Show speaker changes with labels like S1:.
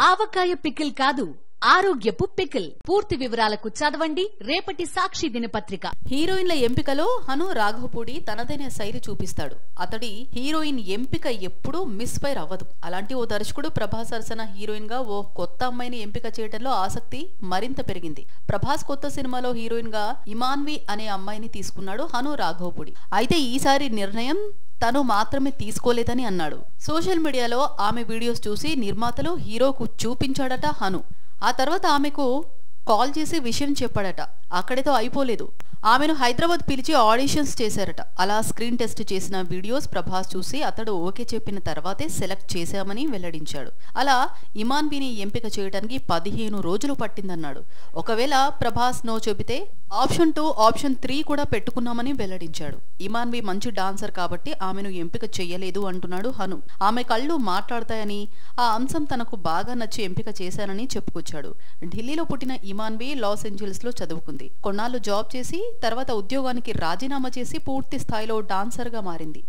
S1: ఆవకాయ pickle కాదు, ఆరోగ్యపు pickle. పూర్తి వివరాలకు చదవండి రేపటి సాక్షి దినపత్రిక.
S2: హీరోయిన్ల ఎంపికలో హను రాఘవపూడి తనదైన శైలి చూపిస్తాడు. అతడి హీరోయిన్ ఎంపిక ఎప్పుడూ మిస్ఫైర్ అవ్వదు. అలాంటి ఓ దర్శకుడు ప్రభాస్ సరసన హీరోయిన్ గా ఓ కొత్త అమ్మాయిని ఎంపిక చేయడంలో ఆసక్తి మరింత పెరిగింది. ప్రభాస్ కొత్త సినిమాలో హీరోయిన్ గా ఇమాన్వి అనే అమ్మాయిని తీసుకున్నాడు హను రాఘవపూడి. అయితే ఈసారి నిర్ణయం తను మాత్రమే తీసుకోలేదని అన్నాడు. సోషల్ మీడియాలో ఆమె వీడియోస్ చూసి నిర్మాతలు హీరోకు చూపించాడట హను. ఆ తర్వాత ఆమెకు కాల్ చేసి విషయం చెప్పాడట. అక్కడితో అయిపోలేదు, ఆమెను హైదరాబాద్ పిలిచి ఆడిషన్స్ చేశారట. అలా స్క్రీన్ టెస్ట్ చేసిన వీడియోస్ ప్రభాస్ చూసి అతడు ఓకే చెప్పిన తర్వాతే సెలెక్ట్ చేశామని వెల్లడించాడు. అలా ఇమాన్బీని ఎంపిక చేయడానికి 15 రోజులు పట్టిందన్నాడు. ఒకవేళ ప్రభాస్ నో చెబితే ఆప్షన్ 2, ఆప్షన్ 3 కూడా పెట్టుకున్నామని వెల్లడించాడు. ఇమాన్బీ మంచి డాన్సర్ కాబట్టి ఆమెను ఎంపిక చెయ్యలేదు అంటున్నాడు హను. ఆమె కళ్ళు మాట్లాడతాయని, ఆ అంశం తనకు బాగా నచ్చి ఎంపిక చేశానని చెప్పుకొచ్చాడు. ఢిల్లీలో పుట్టిన ఇమాన్బీ లాస్ ఏంజల్స్ లో చదువుకుంది. కొన్నాళ్లు జాబ్ చేసి తర్వాత ఉద్యోగానికి రాజీనామా చేసి పూర్తి స్థాయిలో డాన్సర్ గా మారింది.